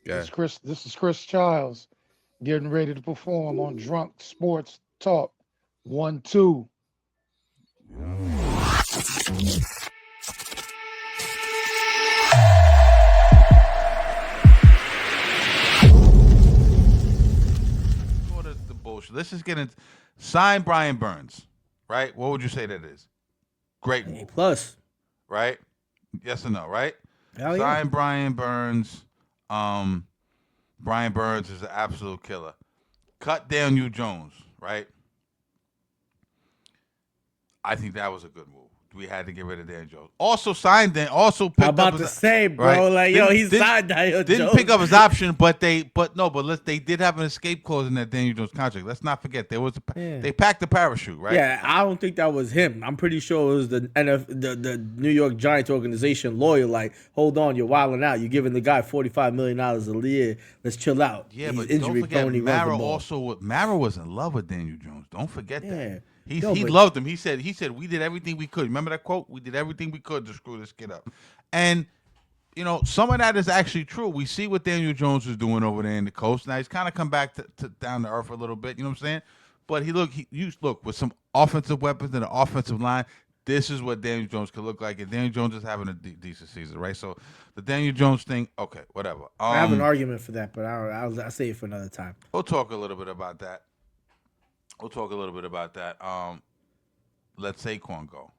Yeah. This is Chris Childs getting ready to perform on Drunk Sports Talk. 1, 2. Sort of the bullshit. Let's just get into sign Brian Burns, right? What would you say that is? Great A move, plus. right? Yes or no, right? Hell yeah. Sign Brian Burns. Um, Brian Burns is an absolute killer. Cut Daniel Jones, right? I think that was a good move. We had to get rid of Dan Jones. Also signed Dan. Also I'm picked up about his to say, right. bro, like, yo, Didn't he didn't signed Daniel didn't Jones. pick up his option, but they did have an escape clause in that Daniel Jones contract. Let's not forget there was Yeah. they packed the parachute, right? Yeah, I don't think that was him. I'm pretty sure it was the the New York Giants organization lawyer. Like, hold on, you're wilding out. You're giving the guy $45 million a year. Let's chill out. Yeah, He's but don't injury forget prone. He runs the Mara ball. also Mara was in love with Daniel Jones. Don't forget that. Yeah. Yo, He but loved him. He said we did everything we could. Remember that quote? We did everything we could to screw this kid up. And some of that is actually true. We see what Daniel Jones is doing over there in the coast. Now he's kind of come back to down to earth a little bit. You know what I'm saying? But look with some offensive weapons and an offensive line. This is what Daniel Jones could look like, and Daniel Jones is having a decent season, right? So the Daniel Jones thing, okay, whatever. I have an argument for that, but I'll say it for another time. We'll talk a little bit about that. We'll talk a little bit about that. Let Saquon go.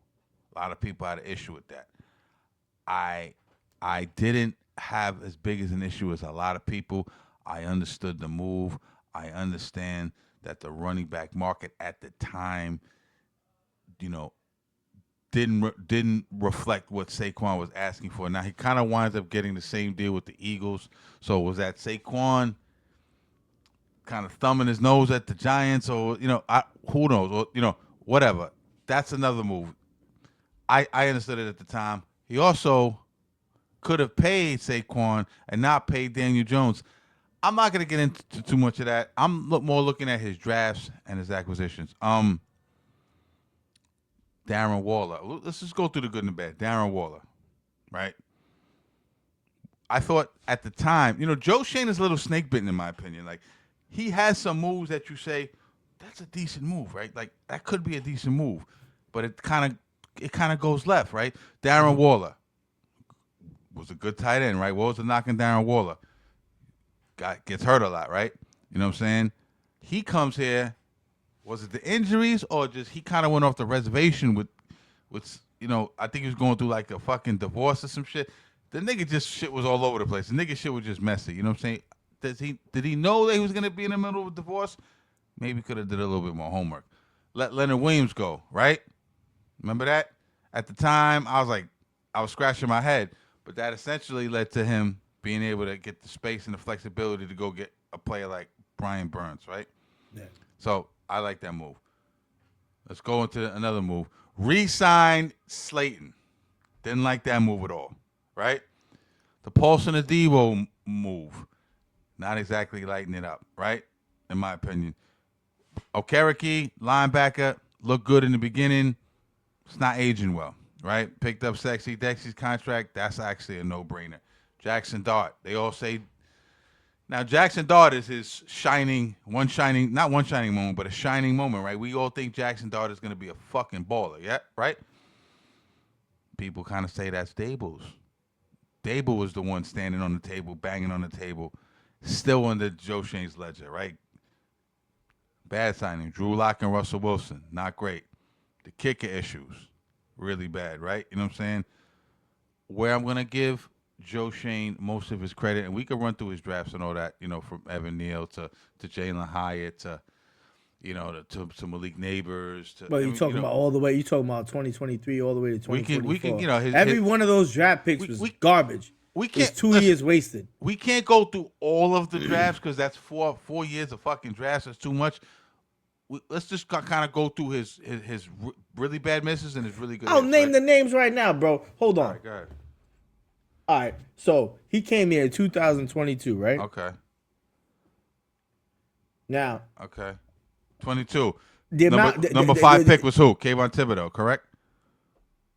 A lot of people had an issue with that. I I didn't have as big as an issue as a lot of people. I understood the move. I understand that the running back market at the time, you know, didn't reflect what Saquon was asking for. Now he kind of winds up getting the same deal with the Eagles. So was that Saquon kind of thumbing his nose at the Giants, or who knows, or whatever. That's another move. I understood it at the time. He also could have paid Saquon and not paid Daniel Jones. I'm not gonna get into too much of that. I'm more looking at his drafts and his acquisitions. Darren Waller. Let's just go through the good and the bad. Darren Waller, right? I thought at the time, Joe Schoen is a little snake bitten in my opinion. Like he has some moves that you say that's a decent move, right? Like that could be a decent move, but it kind of goes left, right? Darren Waller was a good tight end, right? What was the knocking Darren Waller? Gets hurt a lot, right? You know what I'm saying? He comes here. Was it the injuries or just he kind of went off the reservation with I think he was going through like a fucking divorce or some shit. The nigga just shit was all over the place. The nigga shit was just messy. You know what I'm saying? Did he know that he was gonna be in the middle of a divorce? Maybe could have did a little bit more homework. Let Leonard Williams go, right? Remember that? At the time, I was scratching my head, but that essentially led to him being able to get the space and the flexibility to go get a player like Brian Burns, right? Yeah. So I like that move. Let's go into another move. Re-sign Slayton. Didn't like that move at all, right? The Paulson Adebo move. Not exactly lighting it up, right? In my opinion. Okereke, linebacker, looked good in the beginning. It's not aging well, right? Picked up Sexy Dexy's contract. That's actually a no-brainer. Jackson Dart. They all say now Jackson Dart is his not one shining moment, but a shining moment, right? We all think Jackson Dart is going to be a fucking baller, yeah, right? People kind of say that's Dable's. Dable was the one standing on the table, banging on the table, still under Joe Shane's ledger, right? Bad signing. Drew Lock and Russell Wilson, not great. The kicker issues, really bad, right? You know what I'm saying? Where I'm gonna give Joe Shane most of his credit, and we could run through his drafts and all that, from Evan Neal to Jalen Hyatt to Malik Neighbors to But you talking about all the way? You talking about 2023 all the way to we can 2024? his Every one of those draft picks we, was we garbage. we It's can't 2 years wasted. we can't go through all of the drafts because that's 4 years of fucking drafts. That's too much. Let's just kind of go through his really bad misses and his really good I'll hits, name right? the names right now, bro. Hold All on. right, go ahead. All right. So he came here in 2022, right? Okay. Now, Okay. 22. the Number amount, number five pick was who? Kayvon Thibodeau, correct?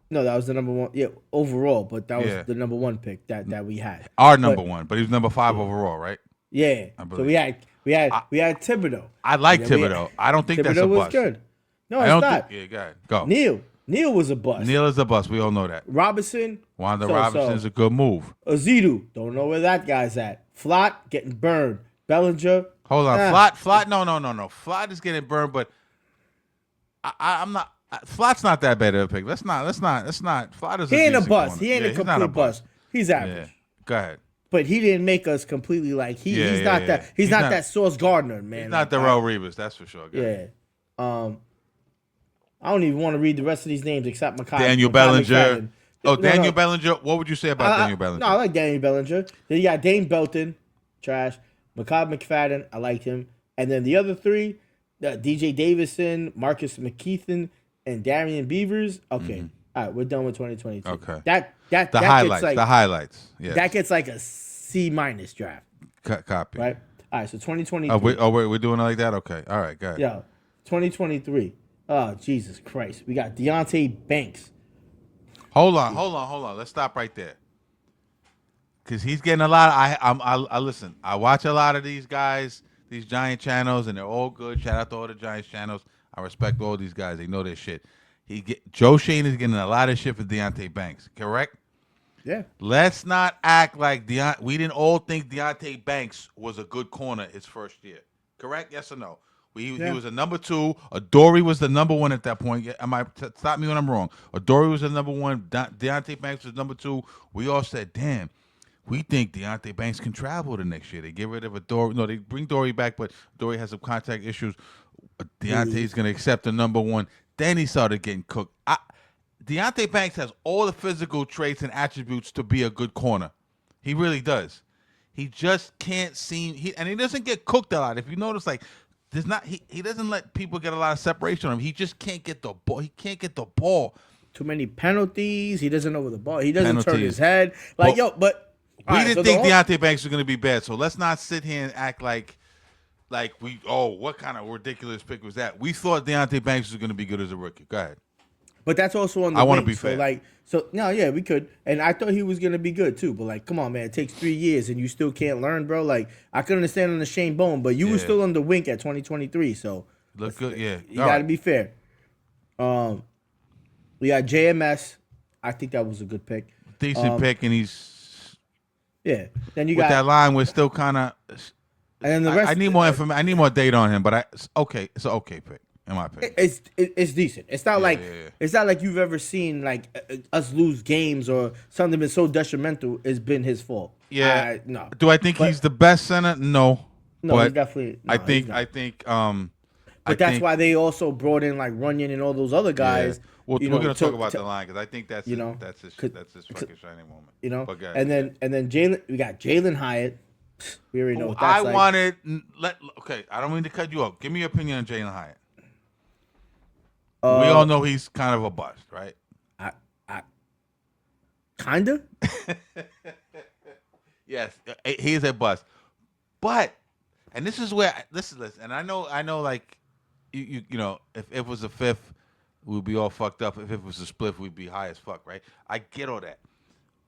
No, that was the number one. Yeah, overall, but that was Yeah. the number one pick that we had. Our number But one, but he was number 5 overall, right? yeah, I so believe. we had Thibodeau. I And like then we had- Thibodeau. I don't think that's a Thibodeau was bust. good. No, I it's don't think. not. Yeah, go ahead. Go. Neil was a bust. Neil is a bust. We all know that. Robinson, Wanda so-so. Robinson's a good move. Azidu, don't know where that guy's at. Flott getting burned. Bellinger. Hold on, ah, Flott. No. Flott is getting burned, but I'm not. Flott's not that bad of a pick. Let's not. Flott is. He ain't a decent bust. corner. He ain't Yeah, a he's not complete bust. He's average. Yeah. Go ahead. But he didn't make us completely like he's not yeah. that he's not that Sauce Gardner, man. He's not Like, Darrell Reeves, that's for sure. Go ahead. Yeah. I don't even want to read the rest of these names except Makai. Daniel Makai Bellinger. McFadden. Oh, No, Daniel no. Bellinger. What would you say about Daniel Bellinger? No, I like Daniel Bellinger. Then you got Dane Belton, trash. Makai McFadden, I liked him. And then the other three, DJ Davison, Marcus McKeithen, and Darian Beavers. Okay. All right, we're done with 2022. Okay. That The highlights. gets like the highlights. Yeah. that gets like a C- draft, Copy. right? All right, so 2023. We're doing it like that? Okay. All right, go ahead. Yeah, 2023. Oh, Jesus Christ. We got Deontay Banks. Hold on. Let's stop right there. Cause he's getting a lot. I listen. I watch a lot of these guys, these Giant channels, and they're all good. Shout out to all the Giants channels. I respect all these guys. They know their shit. Joe Schoen is getting a lot of shit for Deontay Banks. Correct? Yeah. Let's not act like we didn't all think Deontay Banks was a good corner his first year. Correct? Yes or no? He was a number 2. Adoree was the number 1 at that point. Stop me when I'm wrong. Adoree was the number 1. Deontay Banks was number 2. We all said, damn, we think Deontay Banks can travel the next year. They get rid of Adoree. No, they bring Adoree back, but Adoree has some contact issues. Deontay's going to accept the number 1. Then he started getting cooked. Deontay Banks has all the physical traits and attributes to be a good corner. He really does. He just can't seem and he doesn't get cooked a lot. If you notice, like he doesn't let people get a lot of separation on him. He just can't get the ball. He can't get the ball. Too many penalties. He doesn't know where the ball. He doesn't turn his Penalties. head. Like, but We didn't think Deontay Banks was going to be bad. So let's not sit here and act like what kind of ridiculous pick was that? We thought Deontay Banks was going to be good as a rookie. Go ahead. But that's also on the I wanna wing. be fair. We could. And I thought he was gonna be good too. But like, come on, man, it takes 3 years and you still can't learn, bro. Like, I could understand on the Shane Bone, but you were still on the wing at 2023, so Look good, yeah. you gotta be fair. We got JMS. I think that was a good pick. Decent pick, and he's Yeah. Then you with got that line. We're still kind of. and then the rest I need more information. I need more data on him, but it's okay. It's an okay pick, in my opinion. it's decent. It's not like it's not like you've ever seen like us lose games or something been so detrimental. It's been his fault. Yeah. No. Do I think he's the best center? No. No, but he's definitely. No, I he's think. not. I think. But that's why they also brought in like Runyon and all those other guys. Yeah. We're going to talk about the line because I think that's his fucking shining moment. You know, But go and ahead. then Jalen. We got Jalen Hyatt. We already know what that's like. Okay, I don't mean to cut you off. Give me your opinion on Jalen Hyatt. We all know he's kind of a bust, right? Kinda. Yes, he is a bust. But, and this is where listen, and I know, like, you know, if it was a fifth, we'd be all fucked up. If it was a split, we'd be high as fuck, right? I get all that.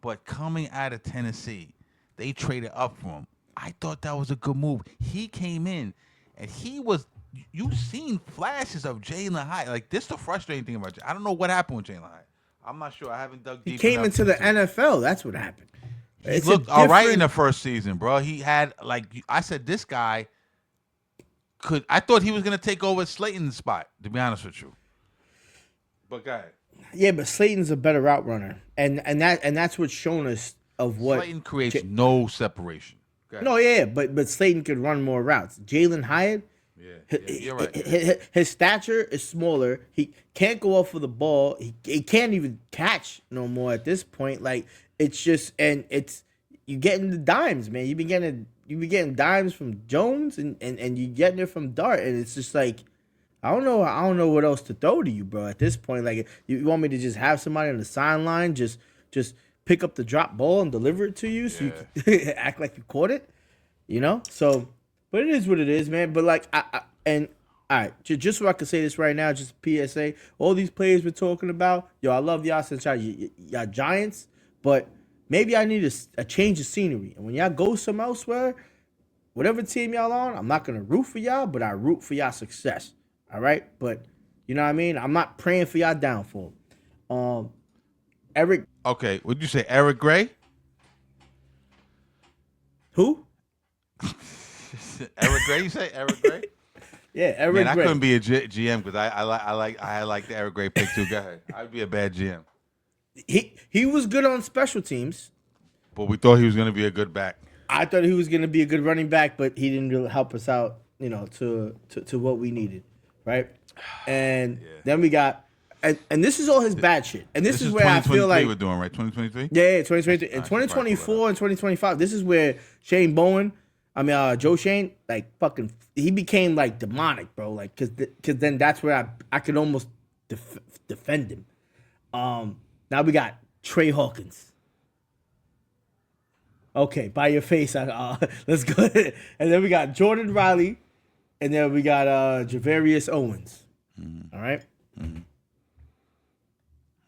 But coming out of Tennessee, they traded up for him. I thought that was a good move. He came in, and he was. You've seen flashes of Jalen Hyatt. Like, this is the frustrating thing about Jalen. I don't know what happened with Jalen Hyatt. I'm not sure. I haven't dug deep. He came enough into the see. NFL. That's what happened. He looked all right in the first season, bro. He had, like, I said, this guy could. I thought he was gonna take over Slayton's spot. To be honest with you. But go ahead. Yeah, but Slayton's a better route runner, and that's what's shown us of what Slayton creates no separation. Go ahead. No, yeah, but Slayton could run more routes. Jalen Hyatt, you're right. His stature is smaller. He can't go off for the ball. He can't even catch no more at this point. Like, it's just, and it's you getting the dimes, man. You be getting dimes from Jones, and you getting it from Dart, and it's just like, I don't know what else to throw to you, bro. At this point, like, you want me to just have somebody on the sideline just pick up the drop ball and deliver it to you, so you can act like you caught it, you know? So, but it is what it is, man. But like, and all right, just so I can say this right now, just PSA. All these players we're talking about, yo, I love y'all since y'all Giants, but maybe I need a change of scenery. And when y'all go somewhere elsewhere, whatever team y'all on, I'm not gonna root for y'all, but I root for y'all success. All right, but you know what I mean. I'm not praying for y'all downfall. Eric, Okay, would you say Eric Gray? who? Eric Gray? You say Eric Gray? Yeah, Eric Man, I Gray. couldn't be a GM because I like the Eric Gray pick too. Go ahead. I'd be a bad GM. He was good on special teams. But we thought he was going to be a good back. I thought he was going to be a good running back, but he didn't really help us out, you know, to what we needed, right? And then we got, and this is all his bad shit. And this is where I feel like we're doing, right? 2023? Yeah, 2023. In 2024 and 2025, this is where Joe Schoen, like fucking, he became like demonic, bro. Like, cause then that's where I could almost defend him. Now we got Trey Hawkins. Okay, by your face, let's go. And then we got Jordan Riley, and then we got Javarius Owens. Mm-hmm. All right. Mm-hmm.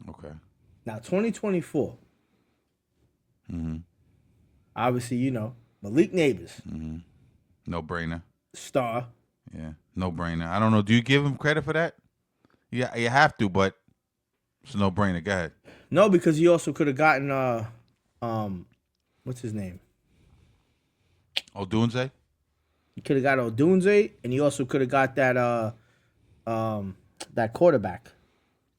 Okay. Now 2024. Mm-hmm. Obviously, you know Malik Neighbors. Mm-hmm. No brainer. Star. Yeah, no brainer. I don't know. Do you give him credit for that? Yeah, you have to, but it's a no brainer. Go ahead. No, because he also could have gotten what's his name? Odunze? He could have got Odunze, and he also could have got that that quarterback.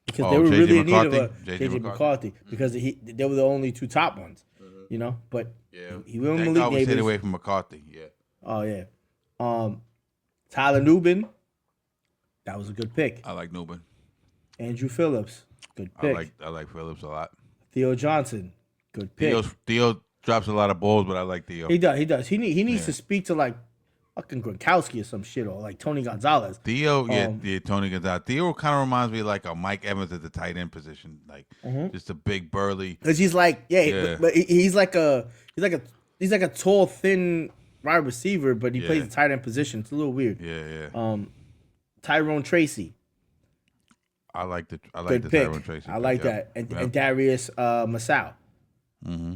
Because they were really in need of a JJ McCarthy because they were the only two top ones, you know. But he went with Malik Neighbors. Stayed away from McCarthy. Yeah. Oh yeah. Tyler Nubin, that was a good pick. I like Nubin. Andrew Phillips, good pick. I like Phillips a lot. Theo Johnson, good pick. Theo drops a lot of balls, but I like Theo. He does. He needs to speak to like fucking Gronkowski or some shit, or like Tony Gonzalez. Theo, Tony Gonzalez. Theo kind of reminds me of like a Mike Evans at the tight end position, like just a big burly. Because he's like, but he's like a tall, thin wide receiver, but he plays the tight end position. It's a little weird. Yeah. Tyrone Tracy. I like the pick. Tyrone Tracy. I like that, and Darius Masau. Mm-hmm.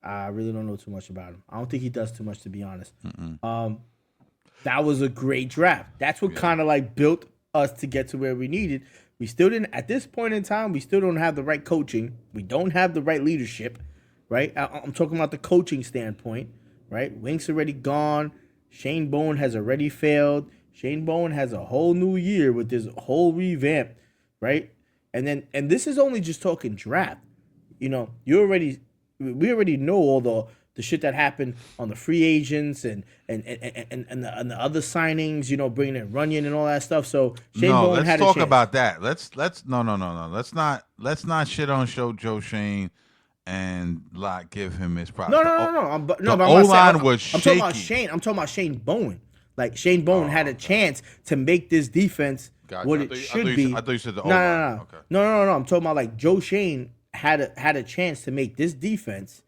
I really don't know too much about him. I don't think he does too much, to be honest. That was a great draft. That's what kind of like built us to get to where we needed. We still didn't, at this point in time, we still don't have the right coaching. We don't have the right leadership, right? I'm talking about the coaching standpoint, right? Wink's already gone. Shane Bowen has already failed. Shane Bowen has a whole new year with this whole revamp, right? And this is only just talking draft. You know, we already know all the shit that happened on the free agents and the other signings, you know, bringing in Runyon and all that stuff. So Shane Bowen had a chance. Let's talk about that. Let's no. Let's not shit on Joe Schoen and like give him his props. No. The O-line was shaky. I'm talking about Shane Bowen. Like Shane Bowen had a chance to make this defense what it should be. I thought you said the O-line. No. I'm talking about like Joe Schoen had a chance to make this defense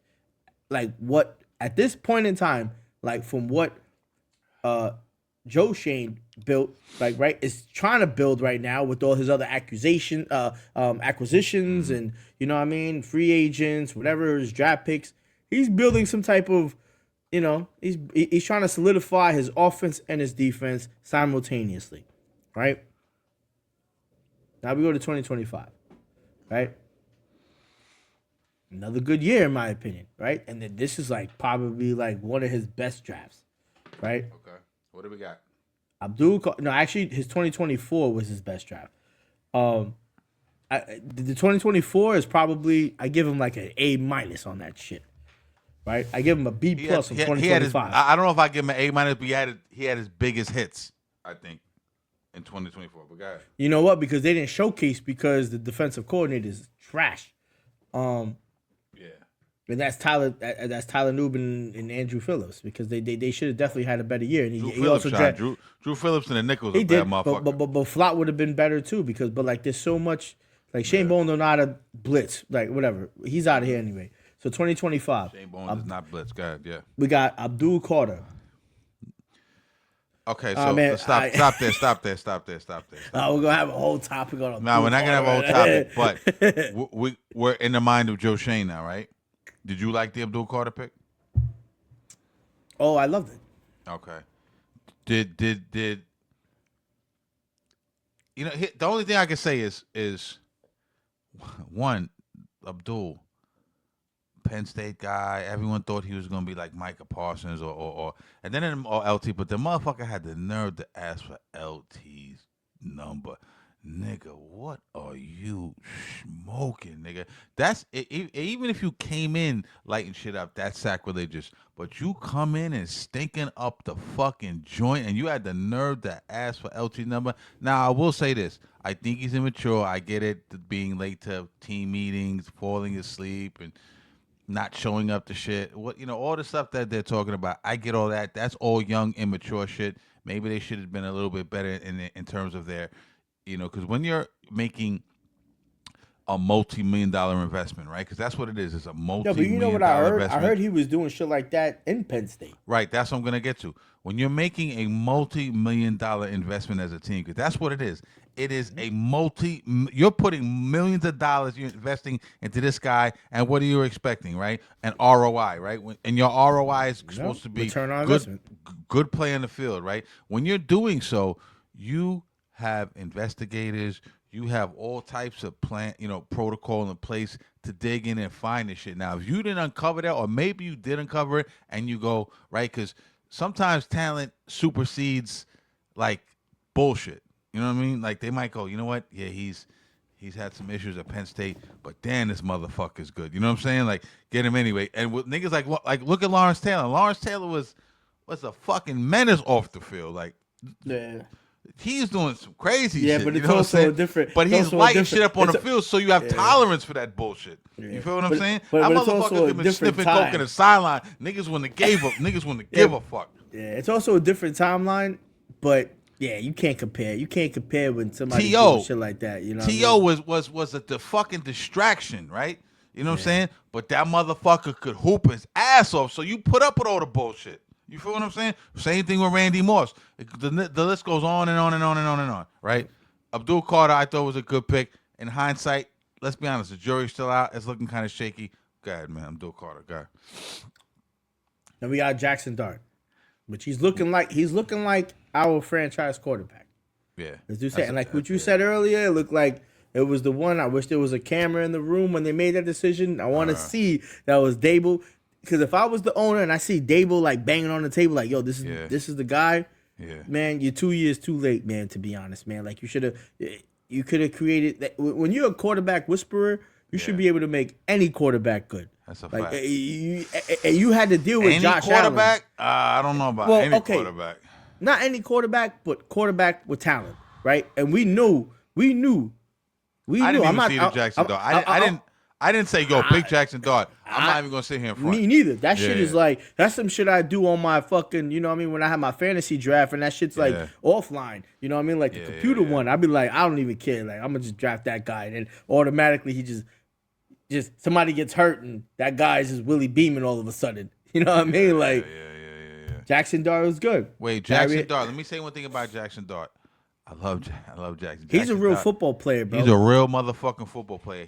like what at this point in time, like from what Joe Schoen built, like right, is trying to build right now with all his other acquisitions and you know what I mean, free agents, whatever his draft picks. He's building some type of, you know, he's trying to solidify his offense and his defense simultaneously, right? Now we go to 2025, right? Another good year, in my opinion, right? And then this is like probably like one of his best drafts, right? Okay. What do we got? Actually, his 2024 was his best draft. The 2024 is probably, I give him like an A- on that shit, right? I give him a B+ on 2025. I don't know if I give him an A-, but he had his biggest hits, I think, in 2024. But go ahead. You know what? Because they didn't showcase because the defensive coordinator is trash. And that's Tyler Nubin and Andrew Phillips, because they should have definitely had a better year. And he also Drew Phillips and the Nichols. He did, but Flott would have been better too, because like there's so much, like Shane Bowen don't know how to blitz, like whatever. He's out of here anyway. So 2025. Shane Bowen does not blitz. Go ahead, yeah. We got Abdul Carter. Okay, so man, let's stop there. We're gonna have a whole topic on. No, we're not gonna have a whole topic, but topic. we're in the mind of Joe Schoen now, right? Did you like the Abdul Carter pick? Oh, I loved it. Okay. Did you know? The only thing I can say is one, Abdul, Penn State guy. Everyone thought he was gonna be like Micah Parsons or and then or LT, but the motherfucker had the nerve to ask for LT's number. Nigga, what are you smoking, nigga? That's even if you came in lighting shit up, that's sacrilegious. But you come in and stinking up the fucking joint, and you had the nerve to ask for LT number. Now I will say this: I think he's immature. I get it, being late to team meetings, falling asleep, and not showing up to shit. All the stuff that they're talking about. I get all that. That's all young, immature shit. Maybe they should have been a little bit better in terms of their. Because when you're making a multi-million-dollar investment, right? Because that's what it is. It's a multi-million-dollar investment. I heard he was doing shit like that in Penn State. Right. That's what I'm going to get to. When you're making a multi-million-dollar investment as a team, because that's what it is. It is a you're putting millions of dollars you're investing into this guy, and what are you expecting, right? An ROI, right? And your ROI is supposed to be return on investment. Good play in the field, right? When you're doing so, you have investigators, you have all types of protocol in place to dig in and find this shit. Now, if you didn't uncover that, or maybe you did uncover it and you go, right, because sometimes talent supersedes like bullshit. You know what I mean? Like they might go, you know what? Yeah, he's had some issues at Penn State, but damn, this motherfucker's good. You know what I'm saying? Like, get him anyway. And with niggas like look at Lawrence Taylor. Lawrence Taylor was a fucking menace off the field. Like, yeah. He's doing some crazy shit. Yeah, but it's also different. But he's lighting shit up on the field, so you have tolerance for that bullshit. Yeah. You feel what I'm saying? But that motherfucker been sniffing coke in the sideline. Niggas wouldn't give a fuck. Yeah, it's also a different timeline, but yeah, you can't compare. You can't compare when somebody doing shit like that. You know, T.O. was the fucking distraction, right? You know what I'm saying? But that motherfucker could hoop his ass off, so you put up with all the bullshit. You feel what I'm saying? Same thing with Randy Moss. The list goes on and on and on and on and on, right? Abdul Carter, I thought was a good pick. In hindsight, let's be honest, the jury's still out. It's looking kind of shaky. Go ahead, man. Abdul Carter, go ahead. Then we got Jackson Dart, which he's looking like our franchise quarterback. Yeah. As you said, and like what you said earlier, it looked like it was the one. I wish there was a camera in the room when they made that decision. I want to see that was Dable. Because if I was the owner and I see Dable like banging on the table, like, yo, this is the guy, man, you're 2 years too late, man, to be honest, man. Like, you could have created that. When you're a quarterback whisperer, you should be able to make any quarterback good. That's a fact. fact. You had to deal with any Josh quarterback? Allen. I don't know about any quarterback. Not any quarterback, but quarterback with talent, right? And we knew. I didn't even see the Jackson Dart. I didn't say, yo, pick Jackson Dart. I'm not even going to sit here in front. Me neither. That shit is like, that's some shit I do on my fucking, you know what I mean, when I have my fantasy draft, and that shit's like offline. You know what I mean? Like the computer one. I'd be like, I don't even care. Like, I'm going to just draft that guy. And then automatically he just somebody gets hurt and that guy's just Willie beaming all of a sudden. You know what I mean? Like, Jackson Dart was good. Wait, Jackson Dart. Let me say one thing about Jackson Dart. I love Jackson. He's a real football player, bro. He's a real motherfucking football player.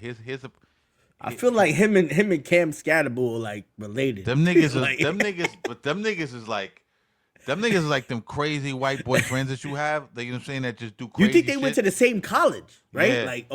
I feel like him and Cam Scatterbull are like related. Them niggas is like them crazy white boy friends that you have. You know what I'm saying? That just do crazy. You think they went to the same college, right? Yeah. Like,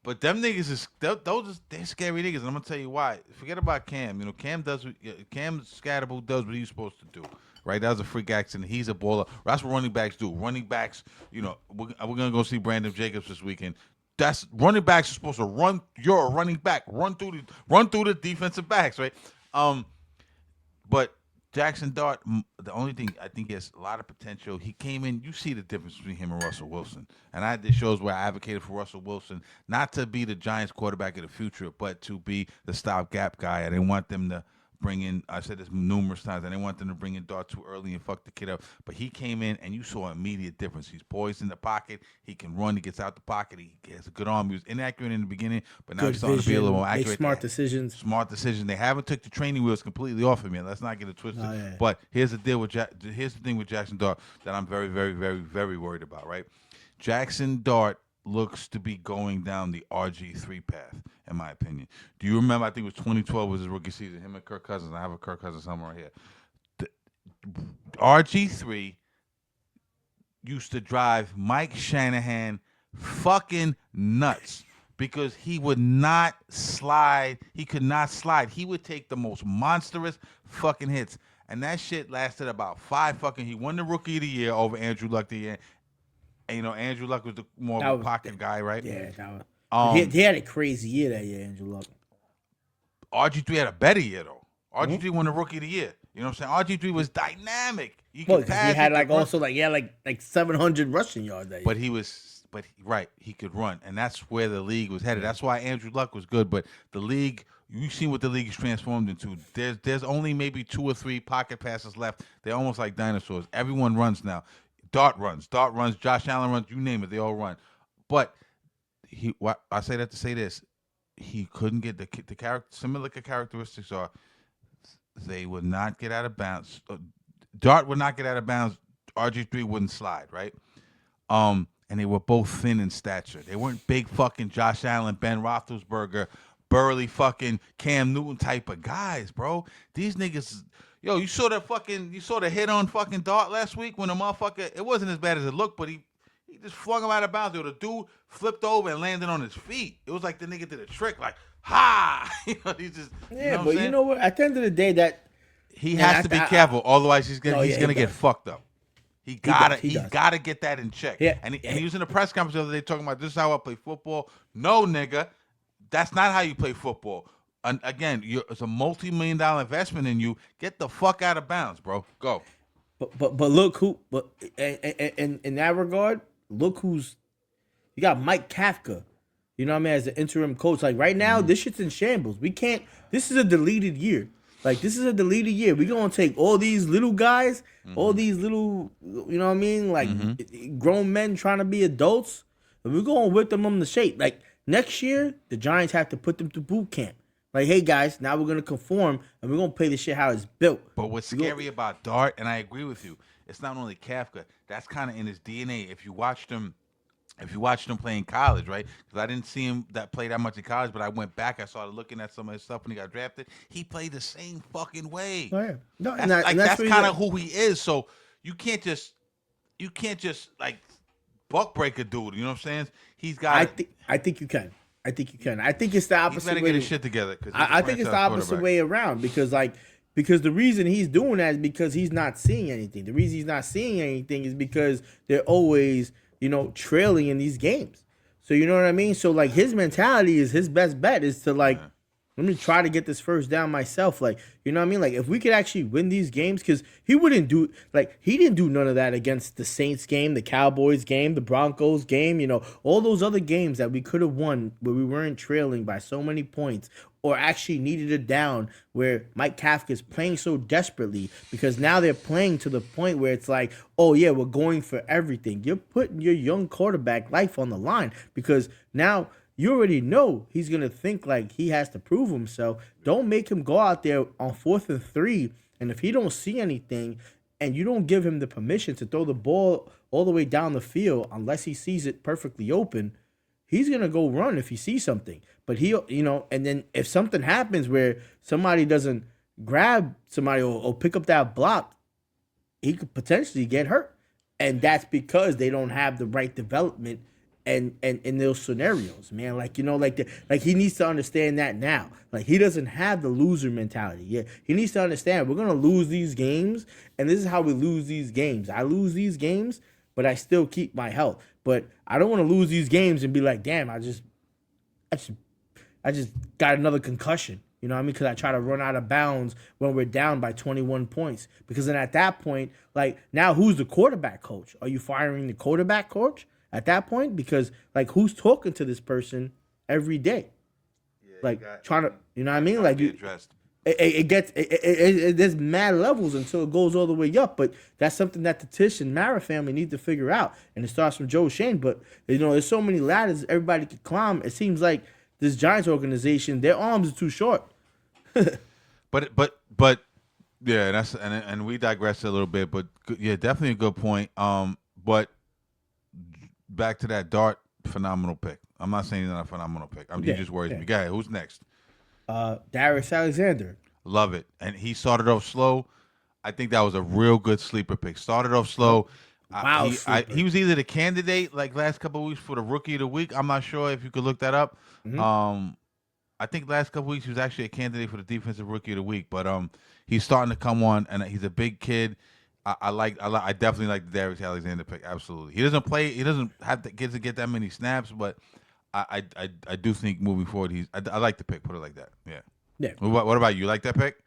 but them niggas they're scary niggas, and I'm gonna tell you why. Forget about Cam. You know, Cam Scatterbull does what he's supposed to do. Right, that was a freak accident. He's a baller. That's what running backs do. Running backs, you know, we're gonna go see Brandon Jacobs this weekend. That's running backs are supposed to run. You're a running back. Run through the defensive backs, right? But Jackson Dart, the only thing I think he has a lot of potential. He came in. You see the difference between him and Russell Wilson. And I did shows where I advocated for Russell Wilson not to be the Giants quarterback of the future, but to be the stopgap guy. I didn't want them to bring in. I said this numerous times. I didn't want them to bring in Dart too early and fuck the kid up. But he came in, and you saw an immediate difference. He's poised in the pocket. He can run. He gets out the pocket. He has a good arm. He was inaccurate in the beginning, but now Good he's starting to be a little more vision, make accurate. smart decisions. Smart decision. They haven't took the training wheels completely off him yet. Let's not get it twisted. Oh, yeah. But here's the deal with here's the thing with Jackson Dart that I'm very, very, very, very worried about. Right, Jackson Dart looks to be going down the RG3 path, in my opinion. Do you remember? I think it was 2012 was his rookie season. Him and Kirk Cousins. I have a Kirk Cousins somewhere here. The, RG3 used to drive Mike Shanahan fucking nuts because he would not slide. He could not slide. He would take the most monstrous fucking hits. And that shit lasted about 5 fucking. He won the Rookie of the Year over Andrew Luck the year. And, you know, Andrew Luck was the more of a pocket guy, right? Yeah, that was. He had a crazy year that year, Andrew Luck. RG3 had a better year, though. RG3 won the Rookie of the Year. You know what I'm saying? RG3 was dynamic. You Well, could 'cause pass. he had could like run. also like like 700 rushing yards that year. But he was, right, he could run, and that's where the league was headed. That's why Andrew Luck was good. But the league, you've seen what the league is transformed into. There's only maybe 2 or 3 pocket passes left. They're almost like dinosaurs. Everyone runs now. Dart runs. Josh Allen runs. You name it, they all run. But I say that to say this: he couldn't get the character. Similar characteristics are they would not get out of bounds. Dart would not get out of bounds. RG3 wouldn't slide, right? And they were both thin in stature. They weren't big fucking Josh Allen, Ben Roethlisberger, burly fucking Cam Newton type of guys, bro. These niggas, yo, you saw the hit on fucking Dart last week when the motherfucker, it wasn't as bad as it looked, but he just flung him out of bounds. Yo, the dude flipped over and landed on his feet. It was like the nigga did a trick, like, ha! You know, he just, yeah, but you know what? At the end of the day, that he has to be careful, otherwise he's gonna get fucked up. He gotta get that in check. Yeah. And he was in a press conference the other day talking about this is how I play football. No, nigga, that's not how you play football. And again, it's a multi-million-dollar investment in you. Get the fuck out of bounds, bro. Go. But look who. But in that regard, look who's. You got Mike Kafka. You know what I mean? As an interim coach, like right now, this shit's in shambles. We can't. This is a deleted year. Like this is a deleted year. We're gonna take all these little guys, all these little, you know what I mean, like grown men trying to be adults, and we're gonna whip them the shape. Like next year, the Giants have to put them to boot camp. Like, hey guys, now we're gonna conform and we're gonna play this shit how it's built. But what's scary about Dart, and I agree with you, it's not only Kafka. That's kind of in his DNA. If you watched him play in college, right? Because I didn't see him play that much in college, but I went back. I started looking at some of his stuff when he got drafted. He played the same fucking way. Oh, yeah. No, that's kind of who he is. So you can't just like buck break a dude. You know what I'm saying? He's got. I think you can. I think it's the opposite. He's better way get his shit together. I think it's the opposite way around because the reason he's doing that is because he's not seeing anything. The reason he's not seeing anything is because they're always, trailing in these games. So you know what I mean? So like his mentality is his best bet is to like, let me try to get this first down myself. Like, you know what I mean? Like if we could actually win these games, because he didn't do none of that against the Saints game, the Cowboys game, the Broncos game, all those other games that we could have won where we weren't trailing by so many points or actually needed it down where Mike Kafka is playing so desperately because now they're playing to the point where it's like, oh yeah, we're going for everything. You're putting your young quarterback life on the line because now you already know he's going to think like he has to prove himself. Don't make him go out there on 4th and 3. And if he don't see anything and you don't give him the permission to throw the ball all the way down the field unless he sees it perfectly open, he's going to go run if he sees something. But and then if something happens where somebody doesn't grab somebody or pick up that block, he could potentially get hurt. And that's because they don't have the right development and in those scenarios, man. Like, he needs to understand that now. Like, he doesn't have the loser mentality. Yeah, he needs to understand we're going to lose these games, and this is how we lose these games. I lose these games, but I still keep my health. But I don't want to lose these games and be like, damn, I just got another concussion. You know what I mean? Because I try to run out of bounds when we're down by 21 points. Because then at that point, like, now who's the quarterback coach? Are you firing the quarterback coach at that point? Because, like, who's talking to this person every day? Yeah, trying to, you know what I mean? Like, there's mad levels until it goes all the way up. But that's something that the Tish and Mara family need to figure out, and it starts from Joe Schoen. But there's so many ladders everybody could climb. It seems like this Giants organization, their arms are too short. But yeah, and we digressed a little bit, but yeah, definitely a good point. But back to that Dart, phenomenal pick. I'm not saying he's not a phenomenal pick. He just worries me. Go ahead. Who's next? Darius Alexander. Love it. And he started off slow. I think that was a real good sleeper pick. Started off slow. Wow, he was either the candidate like last couple of weeks for the rookie of the week. I'm not sure if you could look that up. I think last couple of weeks he was actually a candidate for the defensive rookie of the week. But he's starting to come on, and he's a big kid. I definitely like the Darius Alexander pick. Absolutely. He doesn't play. He doesn't have to get that many snaps, but I do think moving forward I like the pick. Put it like that. Yeah. Yeah. What about you? Like that pick?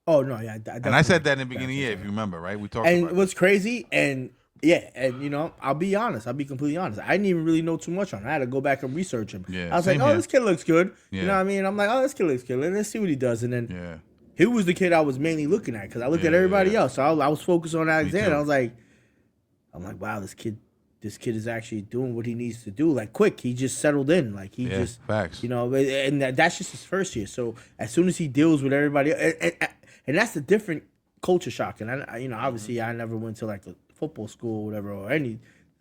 Oh no, yeah. And I said that in the beginning of the year, if you remember, right? We talked. And about what's crazy, and I'll be honest. I'll be completely honest. I didn't even really know too much on him. I had to go back and research him. Yeah, I was like, same oh, here. this kid looks good. Yeah. You know what I mean? I'm like, oh, this kid looks good. Let's see what he does. And then Yeah. he was the kid I was mainly looking at because I looked at everybody else. So I was focused on Alexander. I was like, wow, this kid is actually doing what he needs to do. Like quick, he just settled in. Like he just facts. And that's just his first year. So as soon as he deals with everybody, and that's the different culture shock. And obviously I never went to like a football school or whatever, or any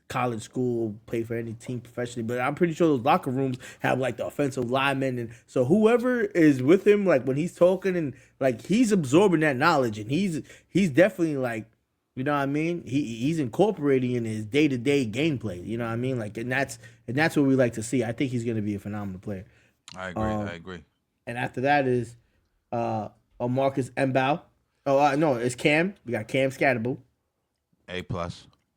college school, play for any team professionally, but I'm pretty sure those locker rooms have like the offensive linemen, and so whoever is with him, like when he's talking and like he's absorbing that knowledge, and he's definitely like, you know what I mean, he's incorporating in his day-to-day gameplay, you know what I mean, like, and that's what we like to see. I think he's going to be a phenomenal player. I agree. And after that is Marcus Mbow. No, it's Cam. We got Cam Scatterbull. A+.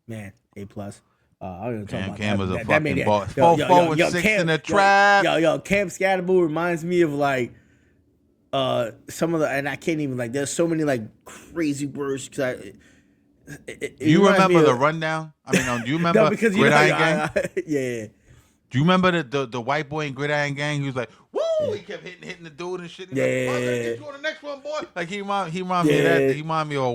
Man, A+. I don't even talk about Cam that. was a That fucking made it- ball. Yo, 4 and 6 Cam, in the trap. Cam Scatterbull reminds me of like some of the, and I can't even like. There's so many like crazy words because You remember the rundown? I mean, do you remember because Gridiron Gang? Yeah. Do you remember the white boy in Gridiron Gang? He was like, "Woo!" He kept hitting the dude and shit. He's like, "Oh, get you on the next one, boy." Like he remind me of that. He remind me of a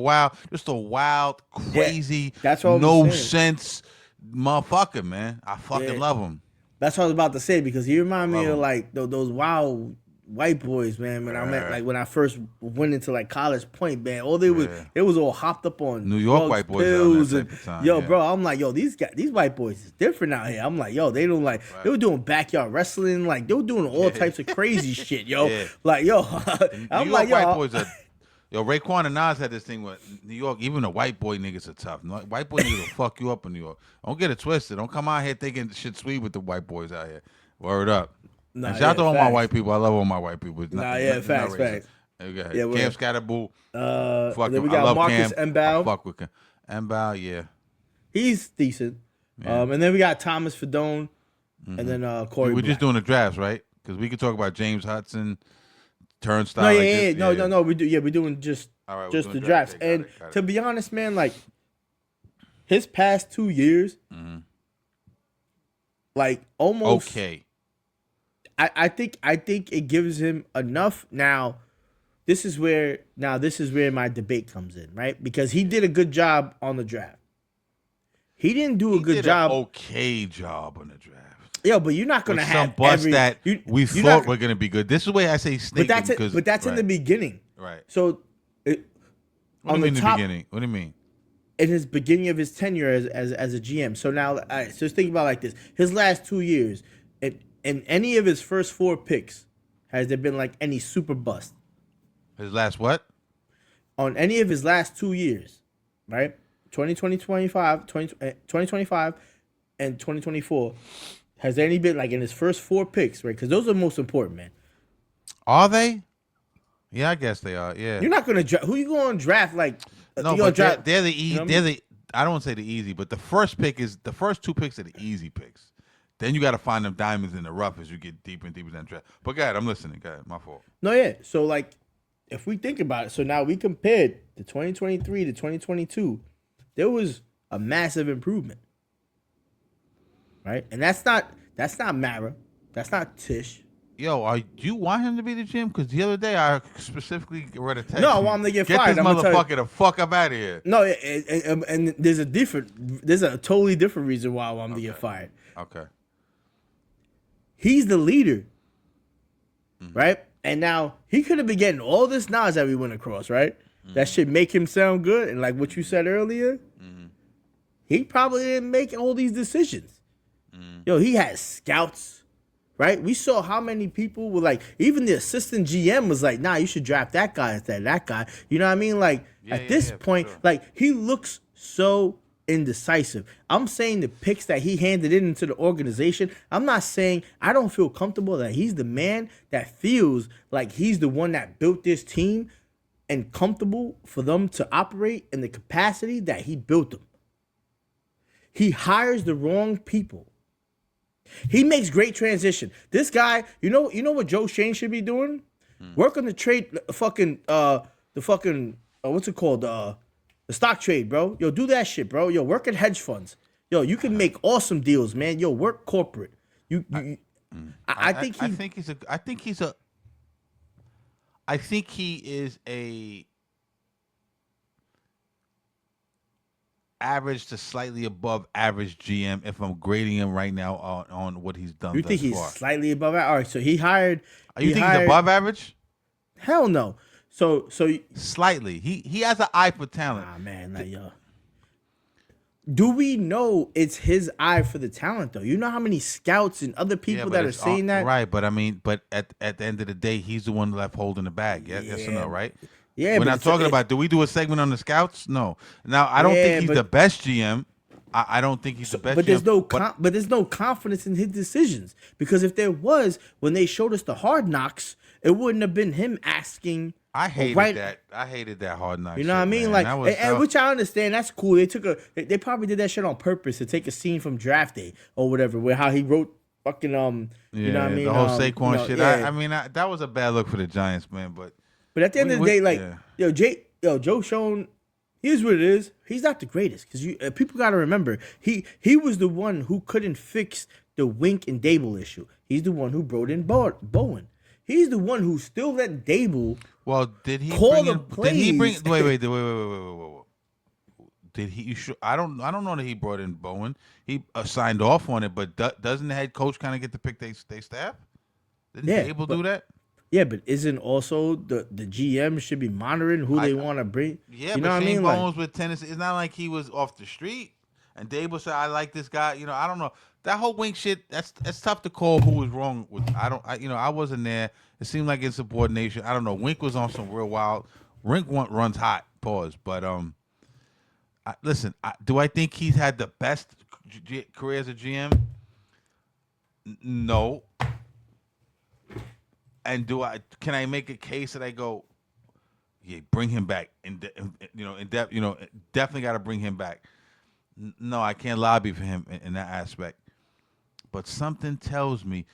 wild, crazy, that's what no sense motherfucker, man. I fucking love him. That's what I was about to say because he remind me of like those wild white boys, man. When I first went into like College Point, man, all they was all hopped up on New York drugs, white boys pills, at that type of time, yo, bro, I'm like, yo, these white boys is different out here. I'm like, yo, they don't like they were doing backyard wrestling, like they were doing all types of crazy shit, yo. Yeah. Like, yo, I'm New like, York yo, white boys are. Yo, Raekwon and Nas had this thing with New York. Even the white boy niggas are tough. White boy niggas will fuck you up in New York. Don't get it twisted. Don't come out here thinking shit sweet with the white boys out here. Word up. Nah, and shout out to all my facts. white people. I love all my white people. It's Facts. Okay. Yeah, Cam Scatterbull. Fuck then him. we I got love Marcus Cam. Mbow. I fuck with Cam. Mbow, yeah. He's decent. Yeah. And then we got Thomas Fedone, and then Corey. We're just Black. doing the drafts, right? Because we could talk about James Hudson, Turnstile. No, like yeah, this. no. We do. Yeah, we're doing just All right, we're just doing the drafts. Okay, And got it. to be honest, man, like his past 2 years, like almost. Okay. I think it gives him enough. Now, this is where my debate comes in, right? Because he did a good job on the draft. He didn't do a good job. Okay job on the draft. Yeah, but you're not gonna With have some busts every, that you, we you're thought not- were gonna be good. This is where I say sneaky. But that's in the beginning. Right. So, What do you on mean the in the top, beginning? What do you mean? in his beginning of his tenure as a GM. So now, all right, so just think about it like this: his last 2 years, in any of his first 4 picks, has there been like any super bust His last what? on any of his last 2 years, right? 2025 and 2024. Has there any been like in his first 4 picks, right? Because those are the most important, man. Are they? Yeah, I guess they are. Yeah. You're not gonna draft. Who you going to draft? Like No, you gonna but draft? they're the easy. You know what I They're mean? the. I don't want to say the easy, but the first 2 picks are the easy picks. Then you got to find them diamonds in the rough as you get deeper and deeper in that draft. But go ahead, I'm listening. Go ahead, my fault. No, yeah. So like, if we think about it, so now we compared the 2023 to 2022, there was a massive improvement, right? And that's not Mara, that's not Tish, yo, do you want him to be the GM? Because the other day I specifically read a text. No, I want him to get fired. This I'm gonna tell you. motherfucker the fuck up out of here. No, and there's a totally different reason why I want him to get fired. Okay. He's the leader, right? And now he could have been getting all this knowledge that we went across, right? That should make him sound good. And like what you said earlier, he probably didn't make all these decisions. Yo, he had scouts, right? We saw how many people were like, even the assistant GM was like, nah, you should draft that guy instead of that guy. You know what I mean? Like, at this point, sure. like, he looks so indecisive. I'm saying the picks that he handed into the organization, I'm not saying I don't feel comfortable that he's the man that feels like he's the one that built this team and comfortable for them to operate in the capacity that he built them. He hires the wrong people. He makes great transition. This guy, you know what Joe Schoen should be doing? Work on the trade, what's it called? The stock trade, bro. Yo, do that shit, bro. Yo, work at hedge funds. Yo, you can make awesome deals, man. Yo, work corporate. I think he is a average to slightly above average GM if I'm grading him right now on what he's done. You think he's slightly above that? All right, so he hired. You think he's above average? Hell no. So slightly. He has an eye for talent. Ah man, like, yo. Do we know it's his eye for the talent though? You know how many scouts and other people that are saying that? Right, but I mean, at the end of the day, he's the one left holding the bag. Yes or no, right? Yeah, we're not talking about. Do we do a segment on the scouts? No. Now I don't think he's the best GM. I don't think he's the best. But there's GM, but there's no confidence in his decisions, because if there was, when they showed us the Hard Knocks, it wouldn't have been him asking. I hated that. I hated that Hard Knocks. You know what I mean? Man. Like, which I understand. That's cool. They probably did that shit on purpose to take a scene from Draft Day or whatever, where how he wrote fucking you know what I mean? The whole Saquon shit. Yeah. I mean, that was a bad look for the Giants, man. But at the end of the day, like, Joe Schoen, here's what it is. He's not the greatest, because people got to remember he was the one who couldn't fix the Wink and Dable issue. He's the one who brought in Bowen. He's the one who still let Dable. Well, did he call bring the in, plays? Did he bring? Wait. Did he? I don't know that he brought in Bowen. He signed off on it, but doesn't the head coach kind of get to pick their staff? Didn't Dable do that? Yeah, but isn't also the GM should be monitoring who they want to bring? Yeah, you know but what I mean? Bones with Tennessee. It's not like he was off the street. And Dable said, "I like this guy." You know, I don't know that whole Wink shit. It's tough to call who was wrong with. I wasn't there. It seemed like insubordination. I don't know. Wink was on some real wild. Wink runs hot. Pause. But listen. Do I think he's had the best career as a GM? No. And can I make a case that I go, yeah, bring him back definitely got to bring him back. No, I can't lobby for him in that aspect. But something tells me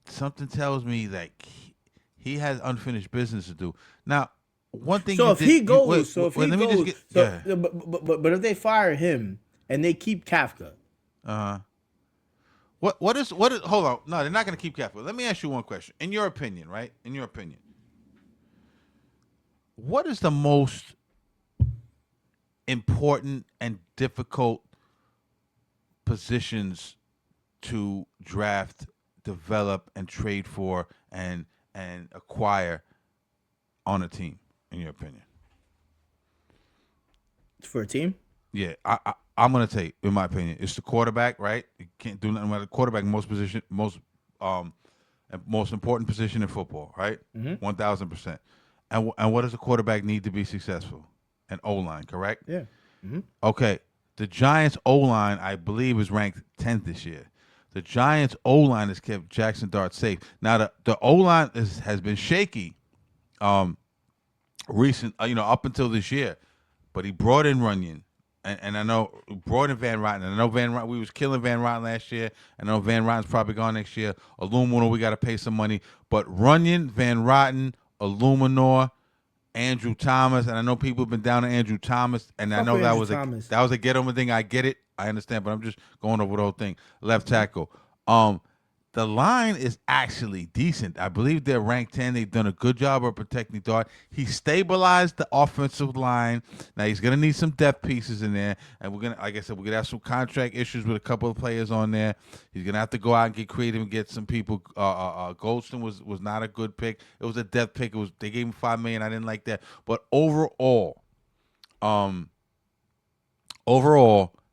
that he has unfinished business to do. Now, one thing. So if he goes, but if they fire him and they keep Kafka, What is hold on. No, they're not going to keep Kafka. Let me ask you one question. In your opinion, right? In your opinion, what is the most important and difficult positions to draft, develop, and trade for and acquire on a team, in your opinion? For a team? Yeah, I'm gonna take, in my opinion, it's the quarterback, right? You can't do nothing about the quarterback. Most important position in football, right? 1,000%. And what does a quarterback need to be successful? An O-line, correct? Yeah. Okay. The Giants O-line, I believe, is ranked 10th this year. The Giants O-line has kept Jackson Dart safe. Now the O-line has been shaky, up until this year, but he brought in Runyon. And I know brought in Van Rotten. And I know Van Rotten, we was killing Van Rotten last year. I know Van Rotten's probably gone next year. Illuminor, we got to pay some money. But Runyon, Van Rotten, Illuminor, Andrew Thomas, and I know people have been down to Andrew Thomas, and I know that was a get over thing. I get it, I understand, but I'm just going over the whole thing. Left tackle, the line is actually decent. I believe they're ranked 10. They've done a good job of protecting Dart. He stabilized the offensive line. Now he's gonna need some depth pieces in there, and we're gonna, like I said, we're gonna have some contract issues with a couple of players on there. He's gonna have to go out and get creative and get some people. Goldston was not a good pick. It was a depth pick. They gave him $5 million. I didn't like that, but overall,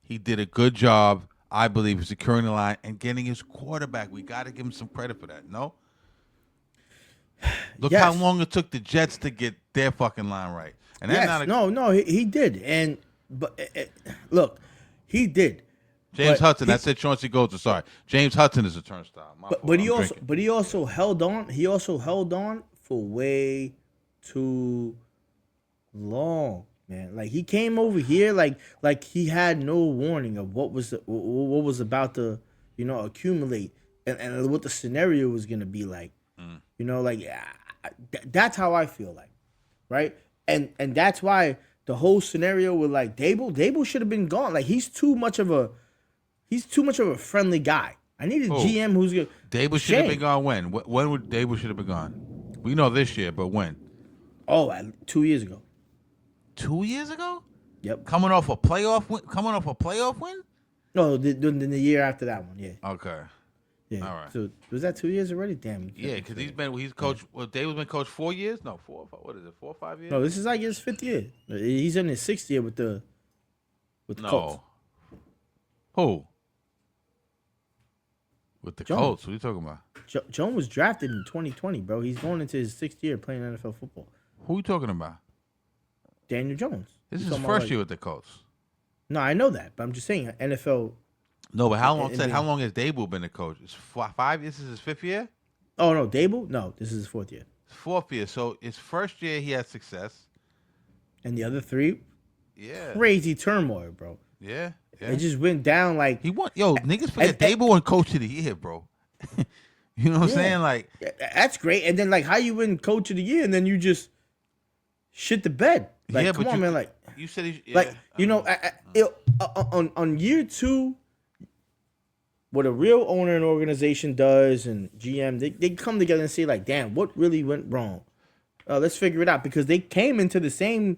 he did a good job, I believe, of securing the line and getting his quarterback. We got to give him some credit for that. No, look how long it took the Jets to get their fucking line right. And that's no, he did. And look, he did. James Hudson. That's it. Chauncey Golden. Sorry, James Hudson is a turnstile. But he also held on. He also held on for way too long. Man, like he came over here like he had no warning of what was about to accumulate and what the scenario was gonna be like. That's how I feel like, right? And that's why the whole scenario with like Dable should have been gone. Like he's too much of a friendly guy. I need a GM who's good. Dable should have been gone when? When would Dable should have been gone? We know this year, but when? 2 years ago. 2 years ago? Yep. Coming off a playoff win? No, the year after that one. Yeah. Okay. Yeah. All right. So was that 2 years already? Damn. Yeah, because he's coached. Well, Dable's been coached 4 years. No, 4 or 5. What is it? 4 or 5 years? No, this is like his 5th year. He's in his 6th year with the Colts. Who? With the Colts? What are you talking about? Jones was drafted in 2020, bro. He's going into his 6th year playing NFL football. Who are you talking about? Daniel Jones. This is his first year with the Colts. No, I know that, but I'm just saying NFL. No, but how long has Dable been a coach? It's 5 years. This is his 5th year? Oh, no, Dable? No, this is his 4th year. 4th year. So his first year he had success. And the other 3? Yeah. Crazy turmoil, bro. Yeah. It just went down like... Niggas forget Dable won coach of the year, bro. You know what I'm saying? Like, that's great. And then like how you win coach of the year and then you just shit the bed. Like, come on, man. Like you said, on year 2, what a real owner and organization does and GM, they come together and say like, damn, what really went wrong? Let's figure it out because they came into the same